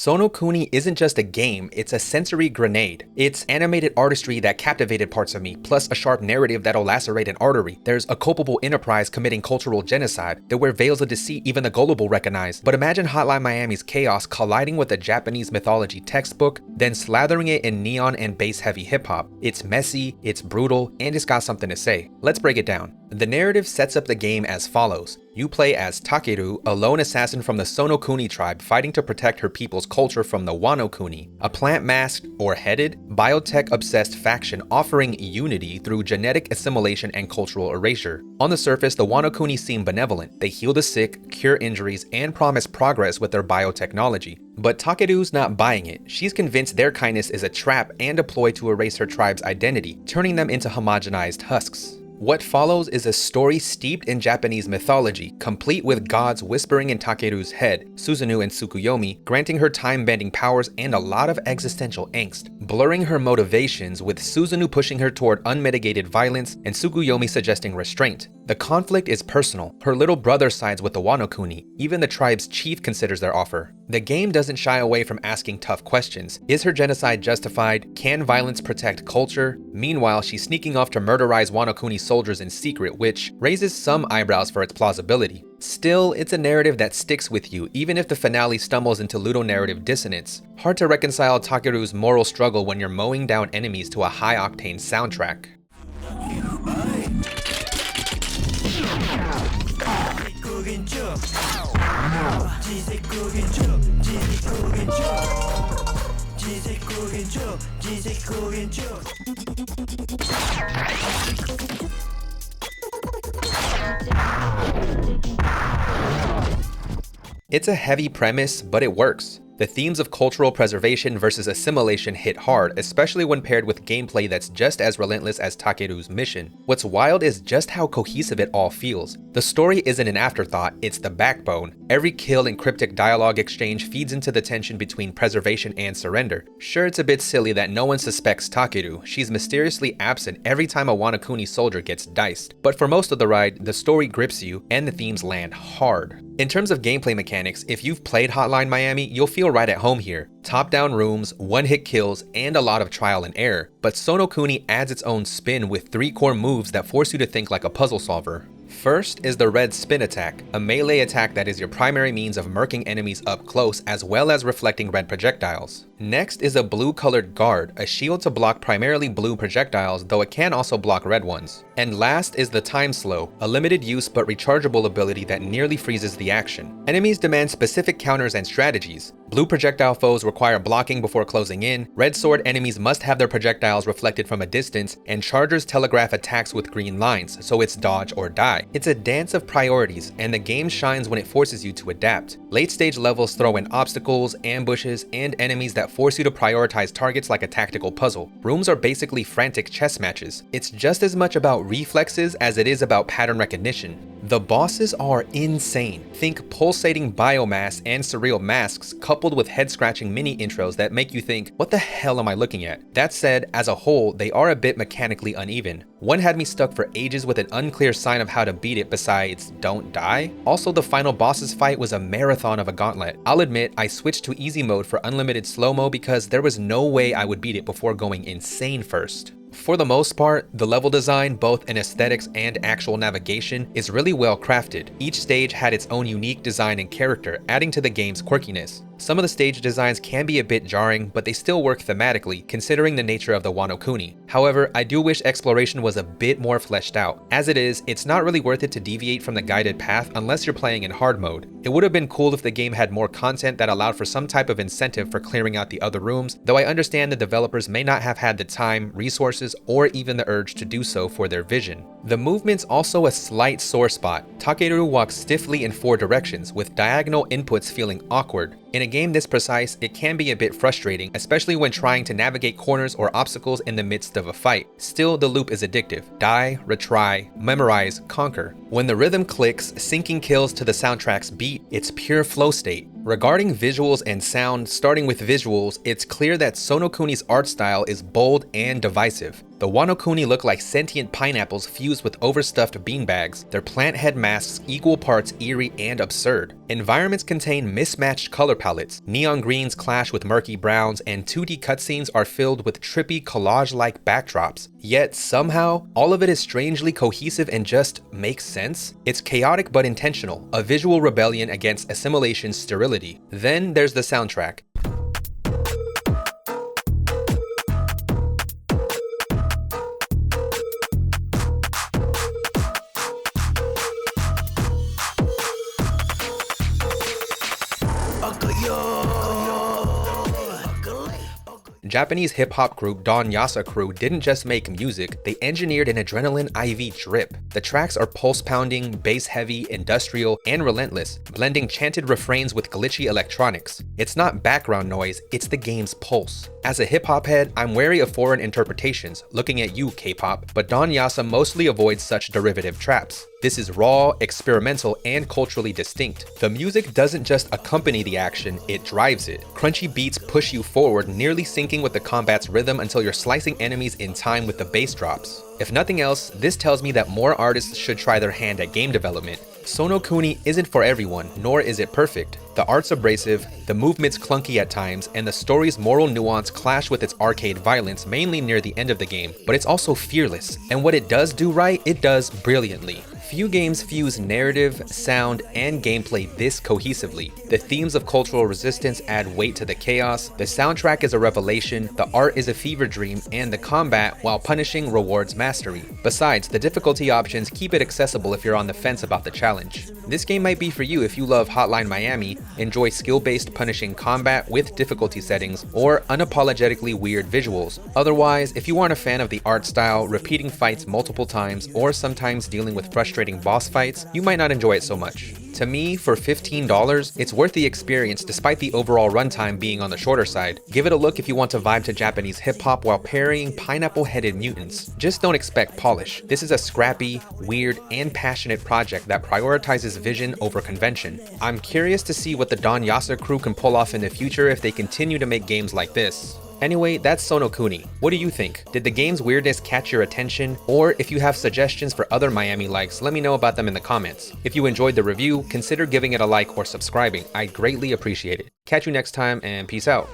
SONOKUNI isn't just a game, it's a sensory grenade. It's animated artistry that captivated parts of me, plus a sharp narrative that'll lacerate an artery. There's a culpable enterprise committing cultural genocide. There were veils of deceit even the gullible recognize. But imagine Hotline Miami's chaos colliding with a Japanese mythology textbook, then slathering it in neon and bass-heavy hip-hop. It's messy, it's brutal, and it's got something to say. Let's break it down. The narrative sets up the game as follows. You play as Takeru, a lone assassin from the Sonokuni tribe fighting to protect her people's culture from the Wanokuni, a plant-masked or headed, biotech-obsessed faction offering unity through genetic assimilation and cultural erasure. On the surface, the Wanokuni seem benevolent. They heal the sick, cure injuries, and promise progress with their biotechnology. But Takeru's not buying it. She's convinced their kindness is a trap and a ploy to erase her tribe's identity, turning them into homogenized husks. What follows is a story steeped in Japanese mythology, complete with gods whispering in Takeru's head, Susanoo and Tsukuyomi, granting her time-bending powers and a lot of existential angst, blurring her motivations with Susanoo pushing her toward unmitigated violence and Tsukuyomi suggesting restraint. The conflict is personal. Her little brother sides with the Wanokuni. Even the tribe's chief considers their offer. The game doesn't shy away from asking tough questions. Is her genocide justified? Can violence protect culture? Meanwhile, she's sneaking off to murderize Wanokuni soldiers in secret, which raises some eyebrows for its plausibility. Still, it's a narrative that sticks with you, even if the finale stumbles into ludonarrative dissonance. Hard to reconcile Takeru's moral struggle when you're mowing down enemies to a high-octane soundtrack. It's a heavy premise, but it works. The themes of cultural preservation versus assimilation hit hard, especially when paired with gameplay that's just as relentless as Takeru's mission. What's wild is just how cohesive it all feels. The story isn't an afterthought, it's the backbone. Every kill and cryptic dialogue exchange feeds into the tension between preservation and surrender. Sure, it's a bit silly that no one suspects Takeru. She's mysteriously absent every time a Wanokuni soldier gets diced. But for most of the ride, the story grips you and the themes land hard. In terms of gameplay mechanics, if you've played Hotline Miami, you'll feel right at home here. Top-down rooms, one-hit kills, and a lot of trial and error. But Sonokuni adds its own spin with 3 core moves that force you to think like a puzzle solver. First is the red spin attack, a melee attack that is your primary means of murking enemies up close as well as reflecting red projectiles. Next is a blue-colored guard, a shield to block primarily blue projectiles, though it can also block red ones. And last is the time slow, a limited use but rechargeable ability that nearly freezes the action. Enemies demand specific counters and strategies. Blue projectile foes require blocking before closing in, red sword enemies must have their projectiles reflected from a distance, and chargers telegraph attacks with green lines, so it's dodge or die. It's a dance of priorities, and the game shines when it forces you to adapt. Late stage levels throw in obstacles, ambushes, and enemies that force you to prioritize targets like a tactical puzzle. Rooms are basically frantic chess matches. It's just as much about reflexes as it is about pattern recognition. The bosses are insane. Think pulsating biomass and surreal masks coupled with head-scratching mini intros that make you think, what the hell am I looking at? That said, as a whole, they are a bit mechanically uneven. One had me stuck for ages with an unclear sign of how to beat it besides don't die. Also, the final boss's fight was a marathon of a gauntlet. I'll admit, I switched to easy mode for unlimited slow-mo because there was no way I would beat it before going insane first. For the most part, the level design, both in aesthetics and actual navigation, is really well crafted. Each stage had its own unique design and character, adding to the game's quirkiness. Some of the stage designs can be a bit jarring, but they still work thematically, considering the nature of the Wanokuni. However, I do wish exploration was a bit more fleshed out. As it is, it's not really worth it to deviate from the guided path unless you're playing in hard mode. It would have been cool if the game had more content that allowed for some type of incentive for clearing out the other rooms, though I understand the developers may not have had the time, resources, or even the urge to do so for their vision. The movement's also a slight sore spot. Takeru walks stiffly in 4 directions, with diagonal inputs feeling awkward. In a game this precise, it can be a bit frustrating, especially when trying to navigate corners or obstacles in the midst of a fight. Still, the loop is addictive. Die, retry, memorize, conquer. When the rhythm clicks, syncing kills to the soundtrack's beat, it's pure flow state. Regarding visuals and sound, starting with visuals, it's clear that Sonokuni's art style is bold and divisive. The Wanokuni look like sentient pineapples fused with overstuffed beanbags, their plant head masks equal parts eerie and absurd. Environments contain mismatched color palettes, neon greens clash with murky browns, and 2D cutscenes are filled with trippy collage-like backdrops. Yet somehow, all of it is strangely cohesive and just makes sense. It's chaotic but intentional, a visual rebellion against assimilation's sterility. Then there's the soundtrack. Japanese hip-hop group YASA CREW didn't just make music, they engineered an adrenaline IV drip. The tracks are pulse-pounding, bass-heavy, industrial, and relentless, blending chanted refrains with glitchy electronics. It's not background noise, it's the game's pulse. As a hip-hop head, I'm wary of foreign interpretations, looking at you, K-pop, but YASA mostly avoids such derivative traps. This is raw, experimental, and culturally distinct. The music doesn't just accompany the action, it drives it. Crunchy beats push you forward, nearly syncing with the combat's rhythm until you're slicing enemies in time with the bass drops. If nothing else, this tells me that more artists should try their hand at game development. Sonokuni isn't for everyone, nor is it perfect. The art's abrasive, the movement's clunky at times, and the story's moral nuance clash with its arcade violence mainly near the end of the game, but it's also fearless, and what it does do right, it does brilliantly. Few games fuse narrative, sound, and gameplay this cohesively. The themes of cultural resistance add weight to the chaos, the soundtrack is a revelation, the art is a fever dream, and the combat, while punishing, rewards mastery. Besides, the difficulty options keep it accessible if you're on the fence about the challenge. This game might be for you if you love Hotline Miami, enjoy skill-based punishing combat with difficulty settings, or unapologetically weird visuals. Otherwise, if you aren't a fan of the art style, repeating fights multiple times, or sometimes dealing with frustrating boss fights, you might not enjoy it so much. To me, for $15, it's worth the experience despite the overall runtime being on the shorter side. Give it a look if you want to vibe to Japanese hip-hop while parrying pineapple-headed mutants. Just don't expect polish. This is a scrappy, weird, and passionate project that prioritizes vision over convention. I'm curious to see what the YASA CREW can pull off in the future if they continue to make games like this. Anyway, that's Sonokuni. What do you think? Did the game's weirdness catch your attention? Or if you have suggestions for other Miami likes, let me know about them in the comments. If you enjoyed the review, consider giving it a like or subscribing. I'd greatly appreciate it. Catch you next time and peace out.